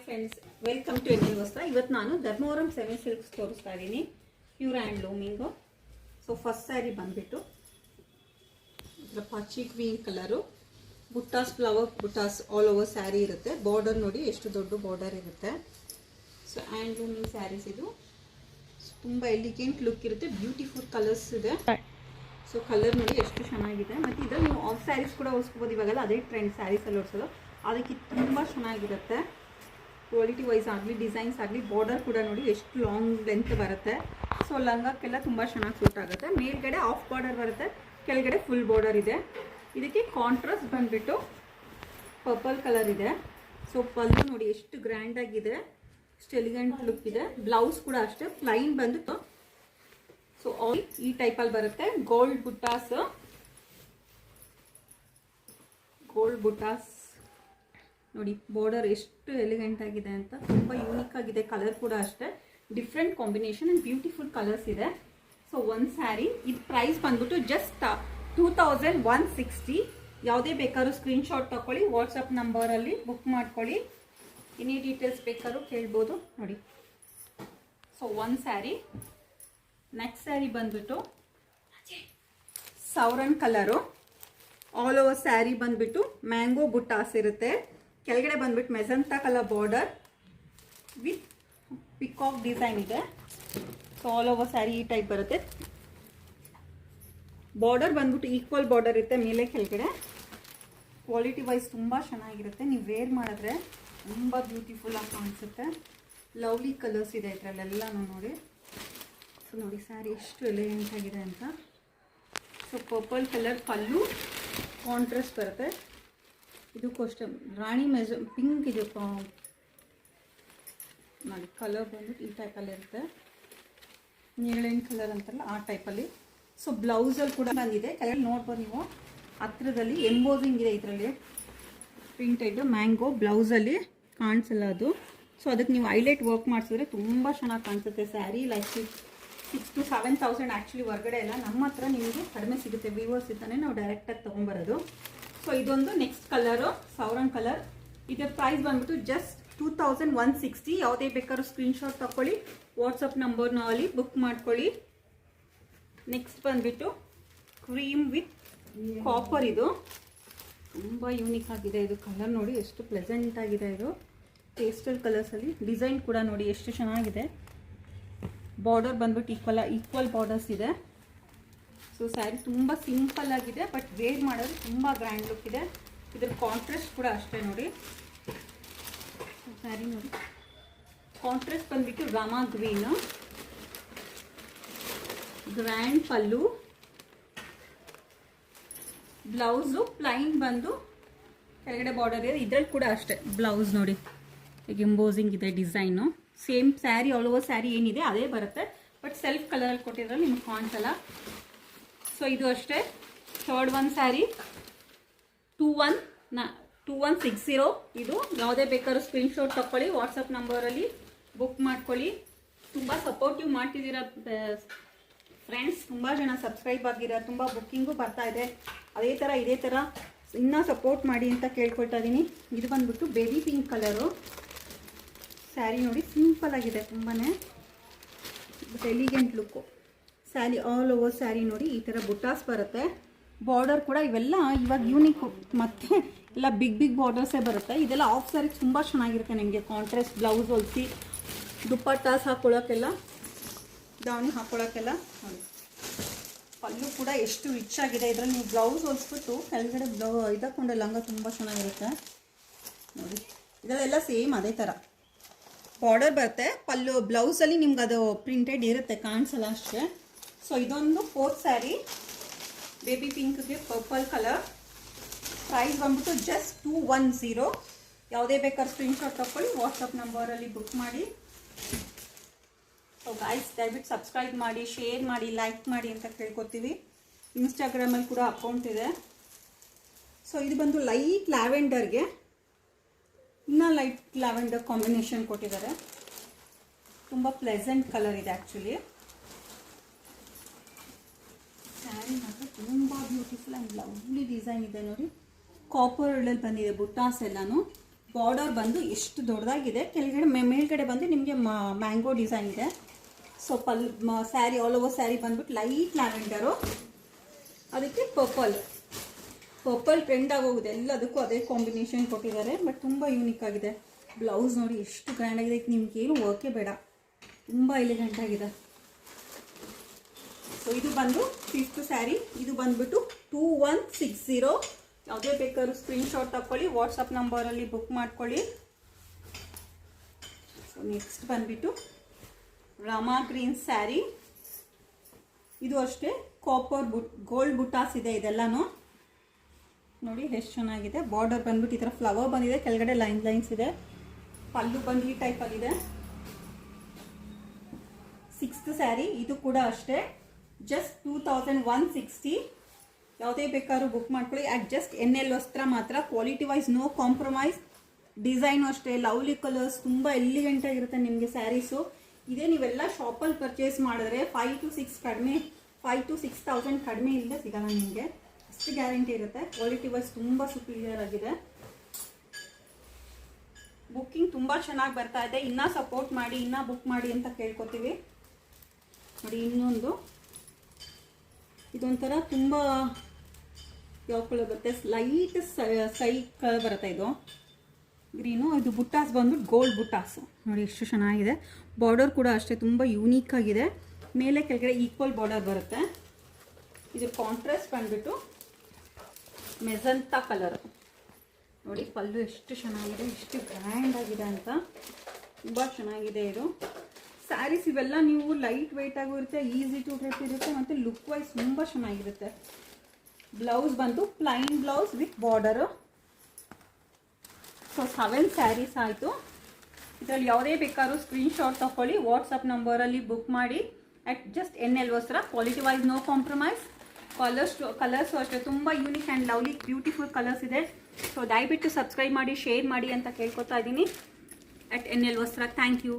Friends, welcome to N ವಸ್ತ್ರ. ಇವತ್ತು ನಾನು ಧರ್ಮವರಂ ಸೆಮಿ ಸಿಲ್ಕ್ಸ್ ತೋರಿಸ್ತಾ ಇದ್ದೀನಿ. Pure and looming. So first sari ಬಂದುಬಿಟ್ಟು ಪಾಚಿ ಗ್ರೀನ್ ಕಲರು, ಬುಟ್ಟಾಸ್ ಫ್ಲವರ್ ಬುಟ್ಟಾಸ್ ಆಲ್ ಓವರ್ ಸ್ಯಾರಿ ಇರುತ್ತೆ. ಬಾರ್ಡರ್ ನೋಡಿ ಎಷ್ಟು ದೊಡ್ಡ ಬಾರ್ಡರ್ ಇರುತ್ತೆ. ಸೊ ಆ್ಯಂಡ್ ಲೂಮಿಂಗ್ ಸ್ಯಾರೀಸ್ ಇದು ತುಂಬ ಎಲಿಗೆಂಟ್ ಲುಕ್ ಇರುತ್ತೆ. ಬ್ಯೂಟಿಫುಲ್ ಕಲರ್ಸ್ ಇದೆ. ಸೊ ಕಲರ್ ನೋಡಿ ಎಷ್ಟು ಚೆನ್ನಾಗಿದೆ. ಮತ್ತು ಇದರಲ್ಲಿ ನೀವು ಆಫ್ ಸ್ಯಾರೀಸ್ ಕೂಡ ಹೊಸ್ಕೋಬೋದು. ಇವಾಗೆಲ್ಲ ಅದೇ ಟ್ರೆಂಡ್ ಸ್ಯಾರೀಸಲ್ಲಿ ಹೊಡ್ಸೋದು. ಅದಕ್ಕೆ ತುಂಬ ಚೆನ್ನಾಗಿರುತ್ತೆ. ಕ್ವಾಲಿಟಿ ವೈಸ್ ಆಗಲಿ, ಡಿಸೈನ್ಸ್ ಆಗಲಿ, ಬಾರ್ಡರ್ ಕೂಡ ನೋಡಿ ಎಷ್ಟು ಲಾಂಗ್ ಲೆಂತ್ ಬರುತ್ತೆ. ಸೊ ಲಂಗಕ್ಕೆಲ್ಲ ತುಂಬ ಚೆನ್ನಾಗಿ ಸೂಟ್ ಆಗುತ್ತೆ. ಮೇಲ್ಗಡೆ ಆಫ್ ಬಾರ್ಡರ್ ಬರುತ್ತೆ, ಕೆಳಗಡೆ ಫುಲ್ ಬಾರ್ಡರ್ ಇದೆ. ಇದಕ್ಕೆ ಕಾಂಟ್ರಾಸ್ಟ್ ಬಂದುಬಿಟ್ಟು ಪರ್ಪಲ್ ಕಲರ್ ಇದೆ. ಸೊ ಪಲ್ಲು ನೋಡಿ ಎಷ್ಟು ಗ್ರ್ಯಾಂಡಾಗಿದೆ, ಎಷ್ಟು ಎಲಿಗೆಂಟ್ ಲುಕ್ ಇದೆ. ಬ್ಲೌಸ್ ಕೂಡ ಅಷ್ಟೇ ಪ್ಲೈನ್ ಬಂದು ಸೊ ಆಲ್ ಈ ಟೈಪಲ್ಲಿ ಬರುತ್ತೆ. ಗೋಲ್ಡ್ ಬುಟ್ಟಾಸ್ ನೋಡಿ, ಬಾರ್ಡರ್ ಎಷ್ಟು ಎಲಿಗೆಂಟ್ ಆಗಿದೆ ಅಂತ, ತುಂಬ ಯೂನಿಕ್ ಆಗಿದೆ. ಕಲರ್ ಕೂಡ ಅಷ್ಟೇ different combination and beautiful colours ಇದೆ. ಸೊ ಒಂದು ಸ್ಯಾರಿ ಇದು ಪ್ರೈಸ್ ಬಂದ್ಬಿಟ್ಟು ಜಸ್ಟ್ 2160. ಯಾವುದೇ ಬೇಕಾದ್ರೂ ಸ್ಕ್ರೀನ್ಶಾಟ್ ತಗೊಳ್ಳಿ, ವಾಟ್ಸಪ್ ನಂಬರಲ್ಲಿ ಬುಕ್ ಮಾಡ್ಕೊಳ್ಳಿ. ಎನಿ ಡೀಟೇಲ್ಸ್ ಬೇಕಾದ್ರೂ ಕೇಳ್ಬೋದು ನೋಡಿ. ಸೊ ಒಂದು ಸ್ಯಾರಿ. ನೆಕ್ಸ್ಟ್ ಸ್ಯಾರಿ ಬಂದ್ಬಿಟ್ಟು ಸೌರನ್ ಕಲರು, ಆಲ್ ಓವರ್ ಸ್ಯಾರಿ ಬಂದ್ಬಿಟ್ಟು ಮ್ಯಾಂಗೋ ಬುಟ್ಟಾಸ್ ಇರುತ್ತೆ. ಕೆಳಗಡೆ ಬಂದ್ಬಿಟ್ಟು magenta colour border with peacock design ಇದೆ. ಸೊ ಆಲ್ ಓವರ್ ಸ್ಯಾರಿ ಈ ಟೈಪ್ ಬರುತ್ತೆ. ಬಾರ್ಡರ್ ಬಂದ್ಬಿಟ್ಟು ಈಕ್ವಲ್ ಬಾರ್ಡರ್ ಇರುತ್ತೆ ಮೇಲೆ ಕೆಳಗಡೆ. ಕ್ವಾಲಿಟಿ ವೈಸ್ ತುಂಬ ಚೆನ್ನಾಗಿರುತ್ತೆ. ನೀವು ವೇರ್ ಮಾಡಿದ್ರೆ ತುಂಬ ಬ್ಯೂಟಿಫುಲ್ ಆಗಿ ಕಾಣಿಸುತ್ತೆ. ಲವ್ಲಿ ಕಲರ್ಸ್ ಇದೆ ಇದರಲ್ಲೆಲ್ಲನೂ ನೋಡಿ. ಸೊ ನೋಡಿ ಸ್ಯಾರಿ ಎಷ್ಟು ಎಲಿಗೆಂಟ್ ಆಗಿದೆ ಅಂತ. ಸೊ ಪರ್ಪಲ್ ಕಲರ್ ಪಲ್ಲು, ಕಾಂಟ್ರಾಸ್ಟ್ ಬರುತ್ತೆ. ಇದಕ್ಕೂ ಅಷ್ಟೇ ರಾಣಿ ಪಿಂಕ್ ಇದು ನೋಡಿ. ಕಲರ್ ಬಂದ್ಬಿಟ್ಟು ಈ ಟೈಪಲ್ಲಿ ಇರುತ್ತೆ. ನೇರಳೆಣ್ಣೆ ಕಲರ್ ಅಂತಾರಲ್ಲ ಆ ಟೈಪಲ್ಲಿ. ಸೊ ಬ್ಲೌಸಲ್ಲಿ ಕೂಡ ಬಂದಿದೆ. ಕೆಳಗೆ ನೋಡ್ಬೋದು ನೀವು, ಹತ್ರದಲ್ಲಿ ಎಂಬೋಸಿಂಗ್ ಇದೆ ಇದರಲ್ಲಿ ಪ್ರಿಂಟೆಡ್. ಮ್ಯಾಂಗೋ ಬ್ಲೌಸಲ್ಲಿ ಕಾಣಿಸಲ್ಲ ಅದು. ಸೊ ಅದಕ್ಕೆ ನೀವು ಹೈಲೈಟ್ ವರ್ಕ್ ಮಾಡಿಸಿದ್ರೆ ತುಂಬ ಚೆನ್ನಾಗಿ ಕಾಣಿಸುತ್ತೆ ಸ್ಯಾರಿ. ಲೈಕ್ 6,000 to 7,000 ಆ್ಯಕ್ಚುಲಿ ಹೊರಗಡೆ ಎಲ್ಲ. ನಮ್ಮ ಹತ್ರ ನಿಮಗೆ ಕಡಿಮೆ ಸಿಗುತ್ತೆ. ವ್ಯೂವರ್ಸ್ ಇದ್ದಾನೆ ನಾವು ಡೈರೆಕ್ಟಾಗಿ ತೊಗೊಂಬರೋದು. ಸೊ ಇದೊಂದು ನೆಕ್ಸ್ಟ್ ಕಲರು ಸೌರನ್ ಕಲರ್. ಇದರ ಪ್ರೈಸ್ ಬಂದ್ಬಿಟ್ಟು ಜಸ್ಟ್ 2160. ಯಾವುದೇ ಬೇಕಾದ್ರೂ ಸ್ಕ್ರೀನ್ಶಾಟ್ ತಗೊಳ್ಳಿ, ವಾಟ್ಸಪ್ ನಂಬರ್ನಲ್ಲಿ ಬುಕ್ ಮಾಡ್ಕೊಳ್ಳಿ. ನೆಕ್ಸ್ಟ್ ಬಂದ್ಬಿಟ್ಟು ಕ್ರೀಮ್ ವಿತ್ ಕಾಪರ್. ಇದು ತುಂಬ ಯೂನಿಕ್ ಆಗಿದೆ. ಇದು ಕಲರ್ ನೋಡಿ ಎಷ್ಟು ಪ್ಲೆಸೆಂಟ್ ಆಗಿದೆ. ಇದು ಪೇಸ್ಟಲ್ ಕಲರ್ಸಲ್ಲಿ ಡಿಸೈನ್ ಕೂಡ ನೋಡಿ ಎಷ್ಟು ಚೆನ್ನಾಗಿದೆ. ಬಾರ್ಡರ್ ಬಂದ್ಬಿಟ್ಟು ಈಕ್ವಲ್ ಬಾರ್ಡರ್ಸ್ ಇದೆ. ಸೊ ಸ್ಯಾರಿ ತುಂಬ ಸಿಂಪಲ್ ಆಗಿದೆ, ಬಟ್ ವೇರ್ ಮಾಡೋದು ತುಂಬ ಗ್ರ್ಯಾಂಡ್ ಲುಕ್ ಇದೆ. ಇದ್ರ ಕಾಂಟ್ರಾಸ್ಟ್ ಕೂಡ ಅಷ್ಟೇ ನೋಡಿ. ಸ್ಯಾರಿ ನೋಡಿ, ಕಾಂಟ್ರಾಸ್ಟ್ ಬಂದ್ಬಿಟ್ಟು ರಾಮಾ ಗ್ರೀನು, ಗ್ರ್ಯಾಂಡ್ ಪಲ್ಲು, ಬ್ಲೌಸು ಪ್ಲೈನ್ ಬಂದು ಕೆಳಗಡೆ ಬಾರ್ಡರ್ ಇದೆ. ಇದ್ರಲ್ಲಿ ಕೂಡ ಅಷ್ಟೇ ಬ್ಲೌಸ್ ನೋಡಿ ಈಗ ಎಂಬೋಸಿಂಗ್ ಇದೆ design. Same sari all over sari ಏನಿದೆ ಅದೇ ಬರುತ್ತೆ, ಬಟ್ ಸೆಲ್ಫ್ ಕಲರಲ್ಲಿ ಕೊಟ್ಟಿದ್ರಲ್ಲಿ ನಿಮ್ಗೆ ಕಾಣಿಸಲ್ಲ. ಸೊ ಇದು ಅಷ್ಟೇ. Third one sari 2160. ಇದು ಯಾವುದೇ ಬೇಕಾದ್ರೂ ಸ್ಕ್ರೀನ್ಶಾಟ್ ತಗೊಳ್ಳಿ, ವಾಟ್ಸಪ್ ನಂಬರಲ್ಲಿ ಬುಕ್ ಮಾಡ್ಕೊಳ್ಳಿ. ತುಂಬ ಸಪೋರ್ಟಿವ್ ಮಾಡ್ತಿದ್ದೀರಾ ಫ್ರೆಂಡ್ಸ್. ತುಂಬ ಜನ ಸಬ್ಸ್ಕ್ರೈಬ್ ಆಗಿರೋ, ತುಂಬ ಬುಕ್ಕಿಂಗು ಬರ್ತಾ ಇದೆ. ಇದೇ ಥರ ಇನ್ನೂ ಸಪೋರ್ಟ್ ಮಾಡಿ ಅಂತ ಕೇಳ್ಕೊಳ್ತಾ ಇದ್ದೀನಿ. ಇದು ಬಂದ್ಬಿಟ್ಟು ಬೇಬಿ ಪಿಂಕ್ ಕಲರು ಸ್ಯಾರಿ ನೋಡಿ. ಸಿಂಪಲ್ ಆಗಿದೆ ತುಂಬಾ, but elegant look. Sari all over sari ನೋಡಿ ಈ ಥರ ಬುಟ್ಟಾಸ್ ಬರುತ್ತೆ. ಬಾರ್ಡರ್ ಕೂಡ ಇವೆಲ್ಲ ಇವಾಗ ಯೂನಿಕ್ಕು, ಮತ್ತು ಎಲ್ಲ ಬಿಗ್ ಬಾರ್ಡರ್ಸೇ ಬರುತ್ತೆ. ಇದೆಲ್ಲ ಆಫ್ ಸ್ಯಾರಿ ತುಂಬ ಚೆನ್ನಾಗಿರುತ್ತೆ. ನಿಮಗೆ ಕಾಂಟ್ರಾಸ್ಟ್ ಬ್ಲೌಸ್ ಹೊಲಿಸಿ ದುಪ್ಪಟ್ಟಾಸ್ ಹಾಕ್ಕೊಳ್ಳೋಕ್ಕೆಲ್ಲ, ದಾವಣಿ ಹಾಕ್ಕೊಳ್ಳೋಕ್ಕೆಲ್ಲ ನೋಡಿ. ಪಲ್ಲು ಕೂಡ ಎಷ್ಟು ರಿಚ್ ಆಗಿದೆ. ಇದರಲ್ಲಿ ನೀವು ಬ್ಲೌಸ್ ಹೊಲಿಸ್ಬಿಟ್ಟು ಕೆಳಗಡೆ ಇದಕ್ಕೊಂಡೆ ಲಂಗ ತುಂಬ ಚೆನ್ನಾಗಿರುತ್ತೆ ನೋಡಿ. ಇದರಲ್ಲೆಲ್ಲ ಸೇಮ್ ಅದೇ ಥರ ಬಾರ್ಡರ್ ಬರುತ್ತೆ. ಪಲ್ಲು ಬ್ಲೌಸಲ್ಲಿ ನಿಮ್ಗೆ ಅದು ಪ್ರಿಂಟೆಡ್ ಇರುತ್ತೆ, ಕಾಣಿಸಲ್ಲ ಅಷ್ಟೇ. ಸೊ ಇದೊಂದು ಫೋರ್ತ್ ಸ್ಯಾರಿ ಬೇಬಿ ಪಿಂಕ್ಗೆ ಪರ್ಪಲ್ ಕಲರ್. ಪ್ರೈಸ್ ಬಂದ್ಬಿಟ್ಟು ಜಸ್ಟ್ 210. ಯಾವುದೇ ಬೇಕಾದ್ರೂ ಸ್ಕ್ರೀನ್ಶಾಟ್ ತಗೊಳ್ಳಿ, ವಾಟ್ಸಪ್ ನಂಬರಲ್ಲಿ ಬುಕ್ ಮಾಡಿ. ಸೊ ಗೈಸ್, ದಯವಿಟ್ಟು ಸಬ್ಸ್ಕ್ರೈಬ್ ಮಾಡಿ, ಶೇರ್ ಮಾಡಿ, ಲೈಕ್ ಮಾಡಿ ಅಂತ ಕೇಳ್ಕೊತೀವಿ. ಇನ್ಸ್ಟಾಗ್ರಾಮಲ್ಲಿ ಕೂಡ ಅಕೌಂಟ್ ಇದೆ. ಸೊ ಇದು ಬಂದು ಲೈಟ್ ಲ್ಯಾವೆಂಡರ್ಗೆ ಇನ್ನೂ ಲೈಟ್ ಲ್ಯಾವೆಂಡರ್ ಕಾಂಬಿನೇಷನ್ ಕೊಟ್ಟಿದ್ದಾರೆ. ತುಂಬ ಪ್ಲೆಸೆಂಟ್ ಕಲರ್ ಇದೆ ಆ್ಯಕ್ಚುಲಿ. ಸ್ಯಾರಿ ಮಾತ್ರ ತುಂಬ ಬ್ಯೂಟಿಫುಲ್ ಆ್ಯಂಡ್ ಲವ್ಲಿ ಡಿಸೈನ್ ಇದೆ ನೋಡಿ. ಕಾಪರ್ ಬಂದಿದೆ ಬುಟ್ಟಾಸ್ ಎಲ್ಲನೂ. ಬಾರ್ಡರ್ ಬಂದು ಎಷ್ಟು ದೊಡ್ಡದಾಗಿದೆ, ಕೆಳಗಡೆ ಮೇಲ್ಗಡೆ ಬಂದು ನಿಮಗೆ ಮ್ಯಾಂಗೋ ಡಿಸೈನ್ ಇದೆ. So sari all over sari ಬಂದ್ಬಿಟ್ಟು ಲೈಟ್ ಲ್ಯಾವೆಂಡರು, ಅದಕ್ಕೆ ಪರ್ಪಲ್ ಟ್ರೆಂಡ್ ಆಗೋಗಿದೆ, ಎಲ್ಲದಕ್ಕೂ ಅದೇ ಕಾಂಬಿನೇಷನ್ ಕೊಟ್ಟಿದ್ದಾರೆ. ಬಟ್ ತುಂಬ ಯೂನಿಕ್ ಆಗಿದೆ. ಬ್ಲೌಸ್ ನೋಡಿ ಎಷ್ಟು ಗ್ರ್ಯಾಂಡ್ ಆಗಿದೆ, ನಿಮ್ಗೇನು ವರ್ಕೇ ಬೇಡ, ತುಂಬ ಎಲಿಗೆಂಟ್ ಆಗಿದೆ. ಸೊ ಇದು ಬಂದು 5th ಸ್ಯಾರಿ. ಇದು ಬಂದ್ಬಿಟ್ಟು 2160. ಯಾವುದೇ ಬೇಕಾದ್ರೂ ಸ್ಕ್ರೀನ್ಶಾಟ್ ತಗೊಳ್ಳಿ, ವಾಟ್ಸಪ್ ನಂಬರಲ್ಲಿ ಬುಕ್ ಮಾಡ್ಕೊಳ್ಳಿ. ಸೊ ನೆಕ್ಸ್ಟ್ ಬಂದ್ಬಿಟ್ಟು ರಾಮಾ ಗ್ರೀನ್ ಸ್ಯಾರಿ. ಇದು ಅಷ್ಟೇ ಕಾಪರ್ ಗೋಲ್ಡ್ ಬುಟ್ಟಾಸ್ ಇದೆ ಇದೆಲ್ಲಾನು. ನೋಡಿ ಎಷ್ಟು ಚೆನ್ನಾಗಿದೆ. ಬಾರ್ಡರ್ ಬಂದ್ಬಿಟ್ಟು ಈ ಥರ ಫ್ಲವರ್ ಬಂದಿದೆ, ಕೆಳಗಡೆ ಲೈನ್ಸ್ ಇದೆ. ಪಲ್ಲು ಬಂದು ಈ ಟೈಪಲ್ಲಿದೆ. 6th ಸ್ಯಾರಿ. ಇದು ಕೂಡ ಅಷ್ಟೇ ಜಸ್ಟ್ 2160. ಯಾವುದೇ ಬೇಕಾದ್ರೂ ಬುಕ್ ಮಾಡ್ಕೊಳ್ಳಿ. ಅಟ್ ಜಸ್ಟ್ NL ವಸ್ತ್ರ ಮಾತ್ರ. Quality wise no compromise. Design ಅಷ್ಟೇ ಲವ್ಲಿ ಕಲರ್ಸ್, ತುಂಬ ಎಲಿಗೆಂಟ್ ಆಗಿರುತ್ತೆ ನಿಮಗೆ ಸ್ಯಾರೀಸು. ಇದೇ ನೀವೆಲ್ಲ ಶಾಪಲ್ಲಿ ಪರ್ಚೇಸ್ ಮಾಡಿದ್ರೆ 5 to 6,000 ಕಡಿಮೆ ಇಲ್ಲದೆ ಸಿಗಲ್ಲ ನಿಮಗೆ, ಅಷ್ಟು ಗ್ಯಾರಂಟಿ ಇರುತ್ತೆ. ಕ್ವಾಲಿಟಿ ವೈಸ್ ತುಂಬ ಸುಪೀರಿಯರ್ ಆಗಿದೆ. ಬುಕ್ಕಿಂಗ್ ತುಂಬ ಚೆನ್ನಾಗಿ ಬರ್ತಾ ಇದೆ. ಇನ್ನೂ ಸಪೋರ್ಟ್ ಮಾಡಿ, ಇನ್ನೂ ಬುಕ್ ಮಾಡಿ ಅಂತ ಕೇಳ್ಕೊತೀವಿ. ನೋಡಿ ಇನ್ನೊಂದು, ಇದೊಂಥರ ತುಂಬ ಯಾವ ಕಲರ್ ಬರುತ್ತೆ, ಲೈಟ್ ಸ್ಕೈ ಕಲರ್ ಬರುತ್ತೆ. ಇದು ಗ್ರೀನು. ಇದು ಬುಟ್ಟಾಸ್ ಬಂದ್ಬಿಟ್ಟು ಗೋಲ್ಡ್ ಬುಟ್ಟಾಸು. ನೋಡಿ ಎಷ್ಟು ಚೆನ್ನಾಗಿದೆ. ಬಾರ್ಡರ್ ಕೂಡ ಅಷ್ಟೇ ತುಂಬ ಯೂನಿಕ್ ಆಗಿದೆ. ಮೇಲೆ ಕೆಳಗಡೆ ಈಕ್ವಲ್ ಬಾರ್ಡರ್ ಬರುತ್ತೆ. ಇದು ಕಾಂಟ್ರಾಸ್ಟ್ ಬಂದ್ಬಿಟ್ಟು ಮೆಜಂತಾ ಕಲರ್. ನೋಡಿ ಪಲ್ಲು ಎಷ್ಟು ಚೆನ್ನಾಗಿದೆ, ಎಷ್ಟು ಗ್ರ್ಯಾಂಡ್ ಆಗಿದೆ ಅಂತ. ತುಂಬ ಚೆನ್ನಾಗಿದೆ ಇದು ಸ್ಯಾರೀಸ್. ಇವೆಲ್ಲ ನೀವು ಲೈಟ್ ವೆಯ್ಟ್ ಆಗಿರುತ್ತೆ, ಈಸಿ ಟು ಡ್ರೆಸ್ ಇರುತ್ತೆ, ಮತ್ತು ಲುಕ್ ವೈಸ್ ತುಂಬ ಚೆನ್ನಾಗಿರುತ್ತೆ. ಬ್ಲೌಸ್ ಬಂದು plain blouse with border. So 7 sarees ಆಯಿತು. ಇದರಲ್ಲಿ ಯಾವುದೇ ಬೇಕಾದ್ರೂ ಸ್ಕ್ರೀನ್ಶಾಟ್ ತಗೊಳ್ಳಿ, ವಾಟ್ಸಪ್ ನಂಬರಲ್ಲಿ ಬುಕ್ ಮಾಡಿ. At just NL Vastra. Quality wise no compromise. Colours ಅಷ್ಟೇ ತುಂಬ unique and lovely beautiful colours ಇದೆ. ಸೊ ದಯವಿಟ್ಟು ಸಬ್ಸ್ಕ್ರೈಬ್ ಮಾಡಿ, ಶೇರ್ ಮಾಡಿ ಅಂತ ಕೇಳ್ಕೊತಾ ಇದ್ದೀನಿ. At NL Vastra. Thank you.